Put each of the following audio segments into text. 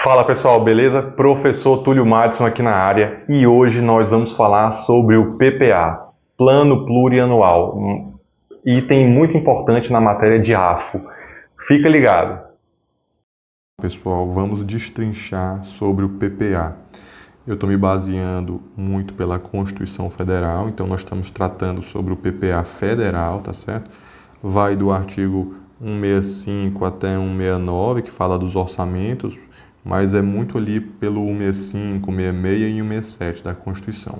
Fala pessoal, beleza? Professor Túlio Madison aqui na área e hoje nós vamos falar sobre o PPA, Plano Plurianual, um item muito importante na matéria de AFO. Fica ligado! Pessoal, vamos destrinchar sobre o PPA. Eu estou me baseando muito pela Constituição Federal, então nós estamos tratando sobre o PPA federal, tá certo? Vai do artigo 165 até 169, que fala dos orçamentos, mas é muito ali pelo 165, 166 e 167 da Constituição.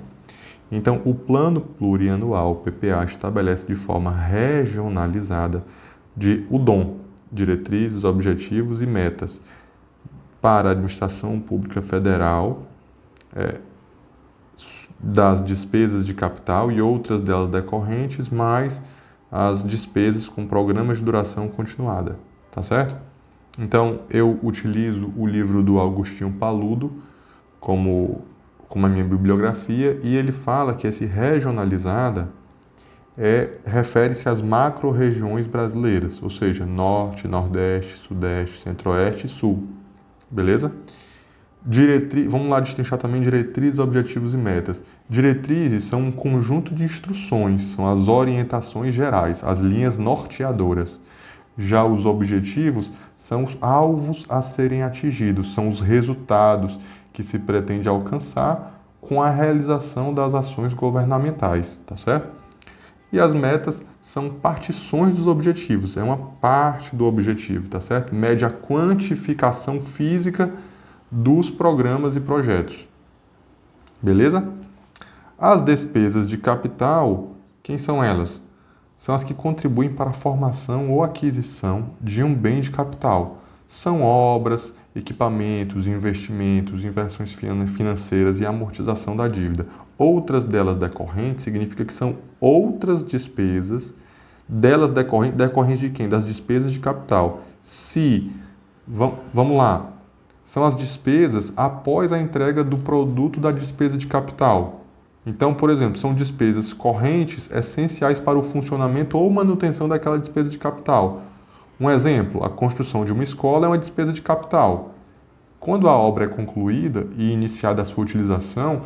Então, o Plano Plurianual, PPA, estabelece de forma regionalizada o DOM, diretrizes, objetivos e metas, para a administração pública federal, das despesas de capital e outras delas decorrentes, mais as despesas com programas de duração continuada, tá certo? Então, eu utilizo o livro do Agostinho Paludo como a minha bibliografia, e ele fala que esse regionalizada refere-se às macro-regiões brasileiras, ou seja, Norte, Nordeste, Sudeste, Centro-Oeste e Sul. Beleza? Vamos lá destrinchar também diretrizes, objetivos e metas. Diretrizes são um conjunto de instruções, são as orientações gerais, as linhas norteadoras. Já os objetivos são os alvos a serem atingidos, são os resultados que se pretende alcançar com a realização das ações governamentais, tá certo? E as metas são partições dos objetivos, é uma parte do objetivo, tá certo? Mede a quantificação física dos programas e projetos. Beleza? As despesas de capital, quem são elas? São as que contribuem para a formação ou aquisição de um bem de capital. São obras, equipamentos, investimentos, inversões financeiras e amortização da dívida. Outras delas decorrentes significa que são outras despesas, delas decorrentes de quem? Das despesas de capital. Vamos lá, são as despesas após a entrega do produto da despesa de capital. Então, por exemplo, são despesas correntes essenciais para o funcionamento ou manutenção daquela despesa de capital. Um exemplo, a construção de uma escola é uma despesa de capital. Quando a obra é concluída e iniciada a sua utilização,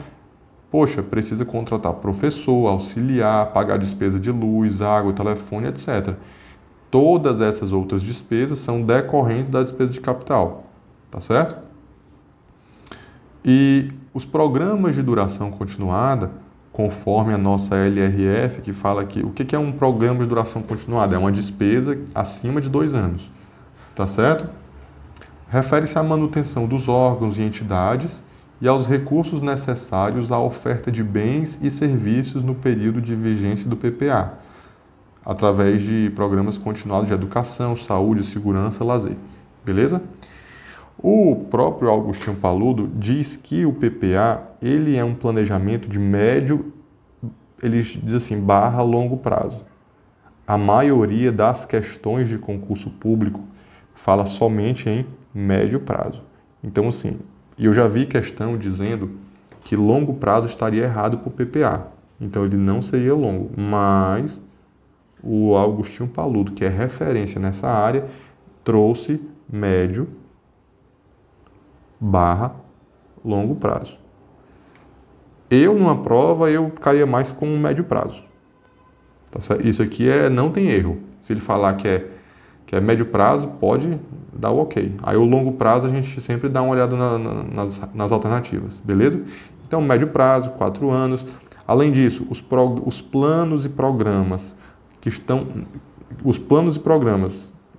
precisa contratar professor, auxiliar, pagar despesa de luz, água, telefone, etc. Todas essas outras despesas são decorrentes da despesa de capital, tá certo? E os programas de duração continuada, conforme a nossa LRF, que fala que o que é um programa de duração continuada? É uma despesa acima de 2 anos, tá certo? Refere-se à manutenção dos órgãos e entidades e aos recursos necessários à oferta de bens e serviços no período de vigência do PPA, através de programas continuados de educação, saúde, segurança, lazer. Beleza? O próprio Agostinho Paludo diz que o PPA ele é um planejamento de médio, ele diz assim, barra longo prazo. A maioria das questões de concurso público fala somente em médio prazo. Então, assim, eu já vi questão dizendo que longo prazo estaria errado para o PPA. Então, ele não seria longo, mas o Agostinho Paludo, que é referência nessa área, trouxe médio barra longo prazo. Eu, numa prova, eu ficaria mais com um médio prazo. Tá certo? Isso aqui não tem erro. Se ele falar que é médio prazo, pode dar o ok. Aí o longo prazo a gente sempre dá uma olhada nas alternativas, beleza? Então, médio prazo, 4 anos. Além disso, os planos e programas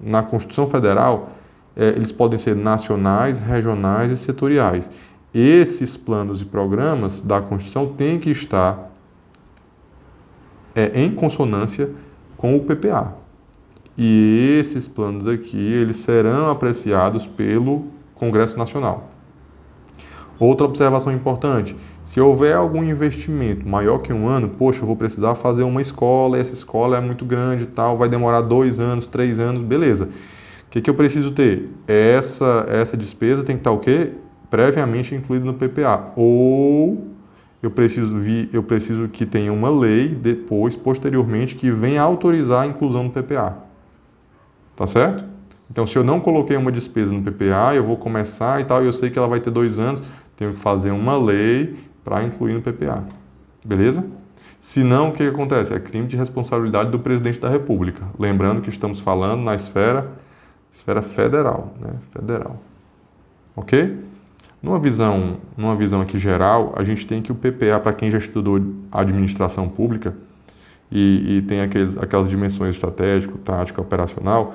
na Constituição Federal, eles podem ser nacionais, regionais e setoriais. Esses planos e programas da Constituição têm que estar em consonância com o PPA. E esses planos aqui, eles serão apreciados pelo Congresso Nacional. Outra observação importante, se houver algum investimento maior que 1 ano, eu vou precisar fazer uma escola, essa escola é muito grande e tal, vai demorar 2 anos, 3 anos, beleza. O que eu preciso ter? Essa despesa tem que estar o quê? Previamente incluída no PPA. Ou eu preciso que tenha uma lei posteriormente, que venha autorizar a inclusão no PPA. Tá certo? Então, se eu não coloquei uma despesa no PPA, eu vou começar e tal, e eu sei que ela vai ter 2 anos, tenho que fazer uma lei para incluir no PPA. Beleza? Se não, o que acontece? É crime de responsabilidade do presidente da República. Lembrando que estamos falando na esfera federal, né? Federal. Ok? Numa visão aqui geral, a gente tem que o PPA, para quem já estudou administração pública e tem aquelas dimensões estratégico, tática, operacional,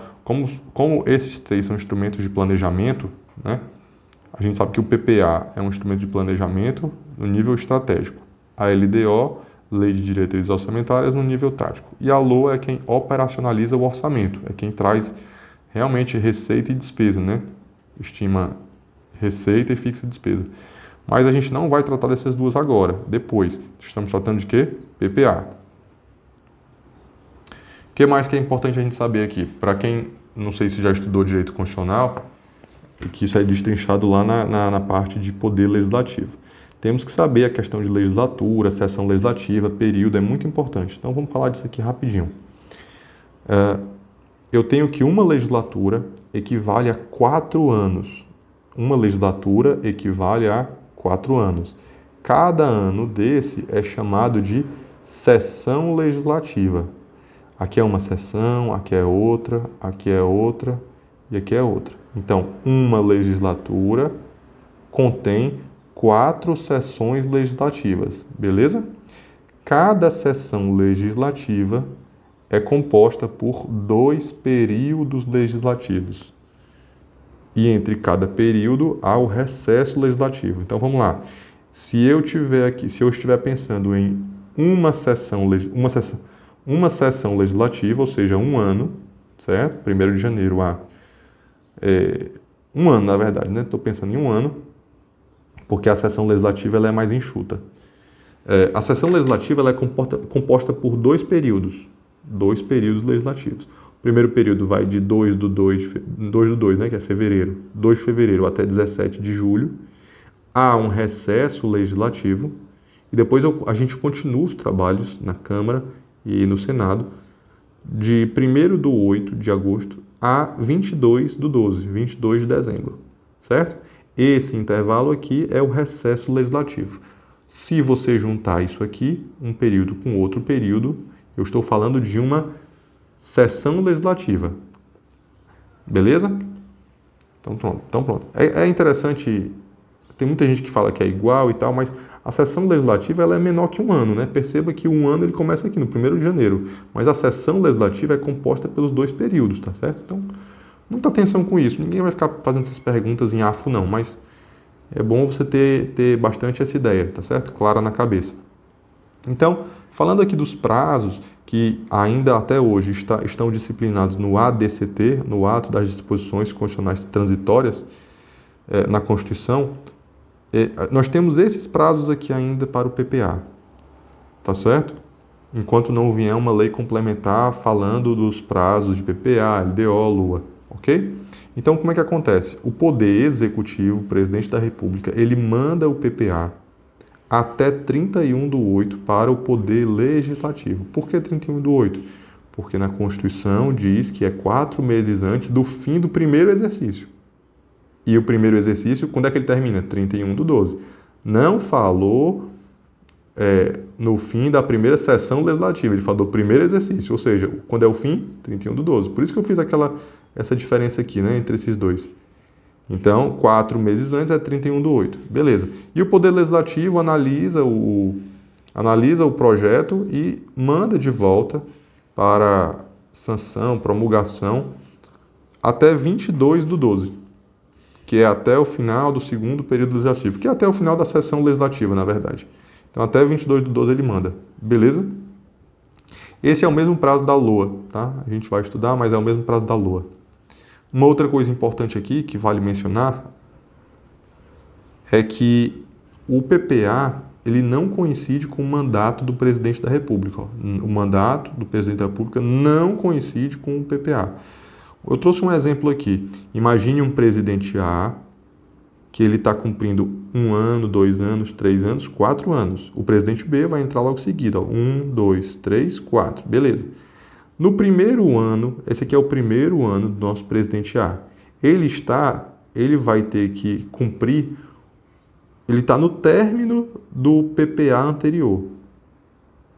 como esses 3 são instrumentos de planejamento, né? A gente sabe que o PPA é um instrumento de planejamento no nível estratégico. A LDO, Lei de Diretrizes Orçamentárias, no nível tático. E a LOA é quem operacionaliza o orçamento, é quem traz realmente receita e despesa, né? Estima receita e fixa despesa. Mas a gente não vai tratar dessas duas agora, depois. Estamos tratando de quê? PPA. O que mais que é importante a gente saber aqui? Para quem, não sei se já estudou direito constitucional, e que isso é destrinchado lá na parte de poder legislativo. Temos que saber a questão de legislatura, sessão legislativa, período, é muito importante. Então vamos falar disso aqui rapidinho. Eu tenho que uma legislatura equivale a 4 anos. Uma legislatura equivale a 4 anos. Cada ano desse é chamado de sessão legislativa. Aqui é uma sessão, aqui é outra e aqui é outra. Então, uma legislatura contém 4 sessões legislativas, beleza? Cada sessão legislativa é composta por 2 períodos legislativos. E entre cada período há o recesso legislativo. Então vamos lá. Se eu estiver pensando em uma sessão legislativa, ou seja, um ano, certo? 1º de janeiro a um ano, na verdade, né? Estou pensando em um ano, porque a sessão legislativa ela é mais enxuta. A sessão legislativa ela é composta por 2 períodos legislativos. O primeiro período vai de 2 do 2, né, que é fevereiro, 2 de fevereiro até 17 de julho. Há um recesso legislativo e depois a gente continua os trabalhos na Câmara e no Senado de 1º do 8 de agosto a 22 do 12, 22 de dezembro, certo? Esse intervalo aqui é o recesso legislativo. Se você juntar isso aqui, um período com outro período, eu estou falando de uma sessão legislativa. Beleza? Então pronto. É interessante, tem muita gente que fala que é igual e tal, mas a sessão legislativa ela é menor que um ano, né? Perceba que um ano ele começa aqui no 1º de janeiro, mas a sessão legislativa é composta pelos 2 períodos, tá certo? Então, muita atenção com isso. Ninguém vai ficar fazendo essas perguntas em AFO não, mas é bom você ter bastante essa ideia, tá certo? Clara na cabeça. Então, falando aqui dos prazos que ainda até hoje estão disciplinados no ADCT, no Ato das Disposições Constitucionais Transitórias, na Constituição, nós temos esses prazos aqui ainda para o PPA, tá certo? Enquanto não vier uma lei complementar falando dos prazos de PPA, LDO, LUA, ok? Então, como é que acontece? O Poder Executivo, o Presidente da República, ele manda o PPA até 31 do 8 para o Poder Legislativo. Por que 31 do 8? Porque na Constituição diz que é 4 meses antes do fim do primeiro exercício. E o primeiro exercício, quando é que ele termina? 31 do 12. Não falou no fim da primeira sessão legislativa, ele falou do primeiro exercício, ou seja, quando é o fim? 31 do 12. Por isso que eu fiz essa diferença aqui, né, entre esses dois. Então, 4 meses antes é 31 do 8. Beleza. E o Poder Legislativo analisa o projeto e manda de volta para sanção, promulgação, até 22 do 12, que é até o final do 2º período legislativo, que é até o final da sessão legislativa, na verdade. Então, até 22 do 12 ele manda. Beleza? Esse é o mesmo prazo da LOA, tá? A gente vai estudar, mas é o mesmo prazo da LOA. Uma outra coisa importante aqui, que vale mencionar, é que o PPA ele não coincide com o mandato do Presidente da República. Ó. O mandato do Presidente da República não coincide com o PPA. Eu trouxe um exemplo aqui. Imagine um presidente A que ele está cumprindo 1 ano, 2 anos, 3 anos, 4 anos. O presidente B vai entrar logo em seguida. Ó. 1, 2, 3, 4. Beleza. No primeiro ano, esse aqui é o primeiro ano do nosso presidente A. Ele vai ter que cumprir, ele está no término do PPA anterior.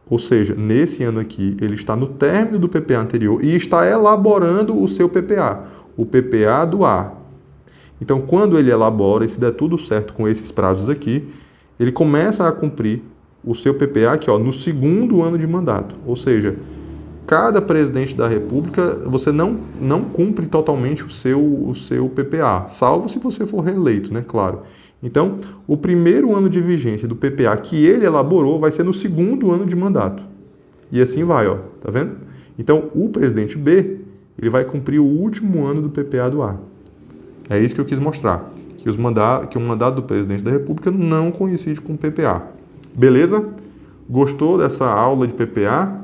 Ou seja, nesse ano aqui, ele está no término do PPA anterior e está elaborando o seu PPA, o PPA do A. Então, quando ele elabora, e se der tudo certo com esses prazos aqui, ele começa a cumprir o seu PPA aqui, ó, no segundo ano de mandato. Ou seja, cada presidente da República, você não cumpre totalmente o seu PPA, salvo se você for reeleito, né? Claro. Então, o primeiro ano de vigência do PPA que ele elaborou vai ser no segundo ano de mandato. E assim vai, ó, tá vendo? Então, o presidente B, ele vai cumprir o último ano do PPA do A. É isso que eu quis mostrar, que o mandato do presidente da República não coincide com o PPA. Beleza? Gostou dessa aula de PPA?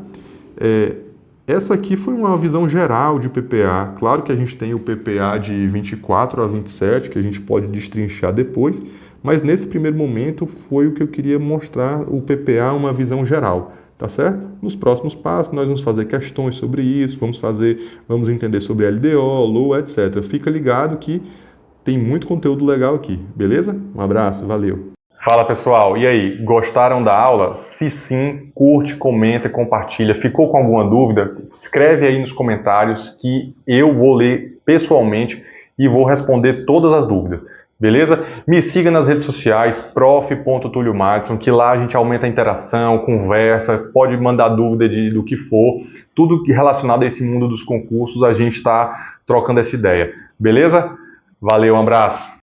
Essa aqui foi uma visão geral de PPA. Claro que a gente tem o PPA de 24 a 27, que a gente pode destrinchar depois, mas nesse primeiro momento foi o que eu queria mostrar, o PPA, uma visão geral, tá certo? Nos próximos passos nós vamos fazer questões sobre isso, vamos entender sobre LDO, LOA, etc. Fica ligado que tem muito conteúdo legal aqui, beleza? Um abraço, valeu! Fala pessoal, e aí, gostaram da aula? Se sim, curte, comenta, compartilha. Ficou com alguma dúvida? Escreve aí nos comentários que eu vou ler pessoalmente e vou responder todas as dúvidas, beleza? Me siga nas redes sociais, prof.tuliomadson, que lá a gente aumenta a interação, conversa, pode mandar dúvida do que for, tudo relacionado a esse mundo dos concursos a gente está trocando essa ideia, beleza? Valeu, um abraço!